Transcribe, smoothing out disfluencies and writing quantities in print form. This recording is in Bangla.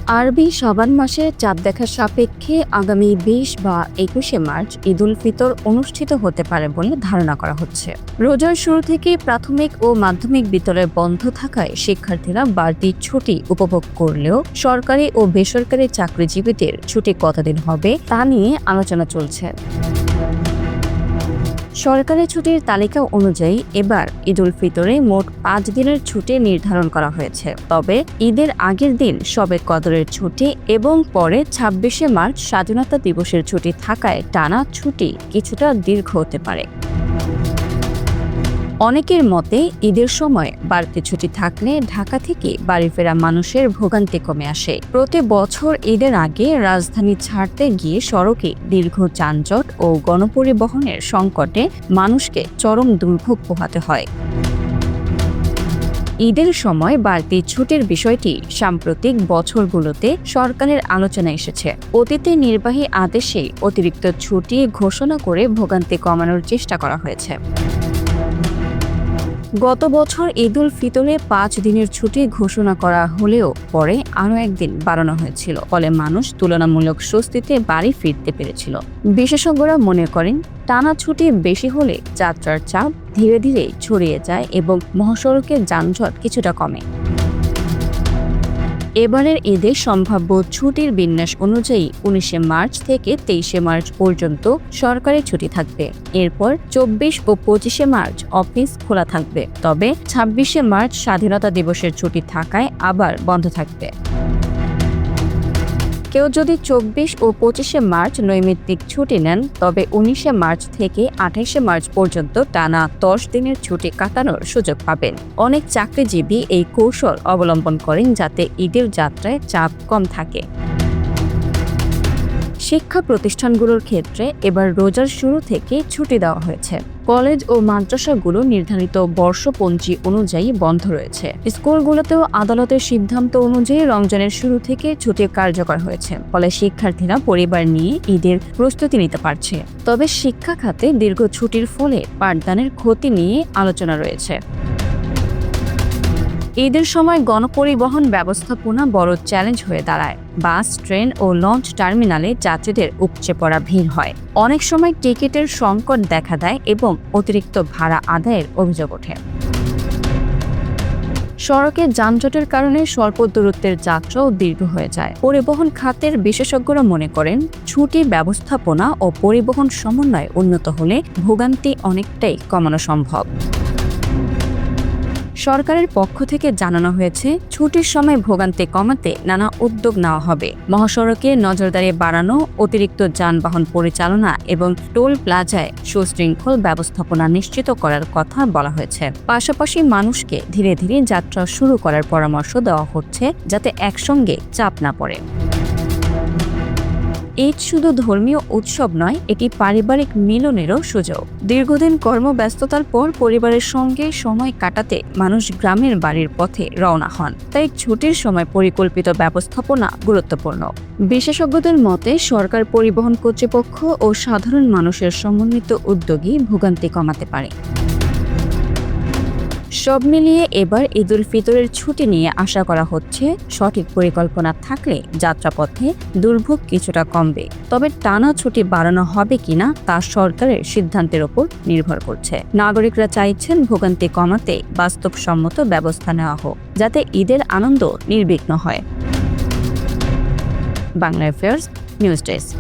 আরবি শাবান মাসে চাঁদ দেখার সাপেক্ষে আগামী ২০ বা ২১শে মার্চ ঈদ উল ফিতর অনুষ্ঠিত হতে পারে বলে ধারণা করা হচ্ছে। রোজার শুরু থেকে প্রাথমিক ও মাধ্যমিক বিদ্যালয় বন্ধ থাকায় শিক্ষার্থীরা বাড়তি ছুটি উপভোগ করলেও সরকারি ও বেসরকারি চাকরিজীবীদের ছুটি কতদিন হবে তা নিয়ে আলোচনা চলছে। সরকারি ছুটির তালিকা অনুযায়ী এবার ঈদ উল ফিতরে মোট ৫ দিনের ছুটি নির্ধারণ করা হয়েছে। তবে ঈদের আগের দিন শবে কদরের ছুটি এবং পরে ২৬শে মার্চ স্বাধীনতা দিবসের ছুটি থাকায় টানা ছুটি কিছুটা দীর্ঘ হতে পারে। অনেকের মতে ঈদের সময় বাড়তি ছুটি থাকলে ঢাকা থেকে বাড়ি ফেরা মানুষের ভোগান্তি কমে আসে। প্রতি বছর ঈদের আগে রাজধানী ছাড়তে গিয়ে সড়কে দীর্ঘ যানজট ও গণপরিবহনের সংকটে মানুষকে চরম দুর্ভোগ পোহাতে হয়। ঈদের সময় বাড়তি ছুটির বিষয়টি সাম্প্রতিক বছরগুলোতে সরকারের আলোচনায় এসেছে। অতীতে নির্বাহী আদেশে অতিরিক্ত ছুটি ঘোষণা করে ভোগান্তি কমানোর চেষ্টা করা হয়েছে। গত বছর ঈদ উল ফিতরে ৫ দিনের ছুটি ঘোষণা করা হলেও পরে আরও একদিন বাড়ানো হয়েছিল, ফলে মানুষ তুলনামূলক স্বস্তিতে বাড়ি ফিরতে পেরেছিল। বিশেষজ্ঞরা মনে করেন টানা ছুটি বেশি হলে যাত্রার চাপ ধীরে ধীরে ছড়িয়ে যায় এবং মহাসড়কের যানজট কিছুটা কমে। এবারের ঈদের সম্ভাব্য ছুটির বিন্যাস অনুযায়ী ১৯শে মার্চ থেকে ২৩শে মার্চ পর্যন্ত সরকারি ছুটি থাকবে। এরপর ২৪ ও ২৫শে মার্চ অফিস খোলা থাকবে। তবে ২৬শে মার্চ স্বাধীনতা দিবসের ছুটি থাকায় আবার বন্ধ থাকবে। কেউ যদি ২৪ ও ২৫শে মার্চ নৈমিত্তিক ছুটি নেন, তবে ১৯শে মার্চ থেকে ২৮শে মার্চ পর্যন্ত টানা ১০ দিনের ছুটি কাটানোর সুযোগ পাবেন। অনেক চাকরিজীবী এই কৌশল অবলম্বন করেন যাতে ঈদের যাত্রায় চাপ কম থাকে। শিক্ষা প্রতিষ্ঠানগুলোর ক্ষেত্রে এবার রোজার শুরু থেকে ছুটি দেওয়া হয়েছে। কলেজ ও মাদ্রাসাগুলো নির্ধারিত বর্ষপঞ্জি অনুযায়ী বন্ধ রয়েছে। স্কুলগুলোতেও আদালতের সিদ্ধান্ত অনুযায়ী রমজানের শুরু থেকে ছুটি কার্যকর হয়েছে, ফলে শিক্ষার্থীরা পরিবার নিয়ে ঈদের প্রস্তুতি নিতে পারছে। তবে শিক্ষা খাতে দীর্ঘ ছুটির ফলে পাঠদানের ক্ষতি নিয়ে আলোচনা রয়েছে। ঈদের সময় গণপরিবহন ব্যবস্থাপনা বড় চ্যালেঞ্জ হয়ে দাঁড়ায়। বাস, ট্রেন ও লঞ্চ টার্মিনালে যাত্রীদের উপচে পড়া ভিড় হয়। অনেক সময় টিকিটের সংকট দেখা দেয় এবং অতিরিক্ত ভাড়া আদায়ের অভিযোগ ওঠে। সড়কে যানজটের কারণে স্বল্প দূরত্বের যাত্রাও দীর্ঘ হয়ে যায়। পরিবহন খাতের বিশেষজ্ঞরা মনে করেন ছুটি ব্যবস্থাপনা ও পরিবহন সমন্বয় উন্নত হলে ভোগান্তি অনেকটাই কমানো সম্ভব। সরকারের পক্ষ থেকে জানানো হয়েছে ছুটির সময় ভোগান্তি কমাতে নানা উদ্যোগ নেওয়া হবে। মহাসড়কে নজরদারি বাড়ানো, অতিরিক্ত যানবাহন পরিচালনা এবং টোল প্লাজায় সুশৃঙ্খল ব্যবস্থাপনা নিশ্চিত করার কথা বলা হয়েছে। পাশাপাশি মানুষকে ধীরে ধীরে যাত্রা শুরু করার পরামর্শ দেওয়া হচ্ছে যাতে একসঙ্গে চাপ না পড়ে। ঈদ শুধু ধর্মীয় উৎসব নয়, এটি পারিবারিক মিলনেরও সুযোগ। দীর্ঘদিন কর্মব্যস্ততার পর পরিবারের সঙ্গে সময় কাটাতে মানুষ গ্রামের বাড়ির পথে রওনা হন। তাই ছুটির সময় পরিকল্পিত ব্যবস্থাপনা গুরুত্বপূর্ণ। বিশেষজ্ঞদের মতে সরকার, পরিবহন কর্তৃপক্ষ ও সাধারণ মানুষের সমন্বিত উদ্যোগই ভোগান্তি কমাতে পারে। সব মিলিয়ে এবার ঈদ উল ফিতরের ছুটি নিয়ে আশা করা হচ্ছে সঠিক পরিকল্পনা থাকলে যাত্রাপথে দুর্ভোগ কিছুটা কমবে। তবে টানা ছুটি বাড়ানো হবে কিনা তা সরকারের সিদ্ধান্তের ওপর নির্ভর করছে। নাগরিকরা চাইছেন ভোগান্তি কমাতে বাস্তবসম্মত ব্যবস্থা নেওয়া হোক, যাতে ঈদের আনন্দ নির্বিঘ্ন হয়। Bangla affairs news desk.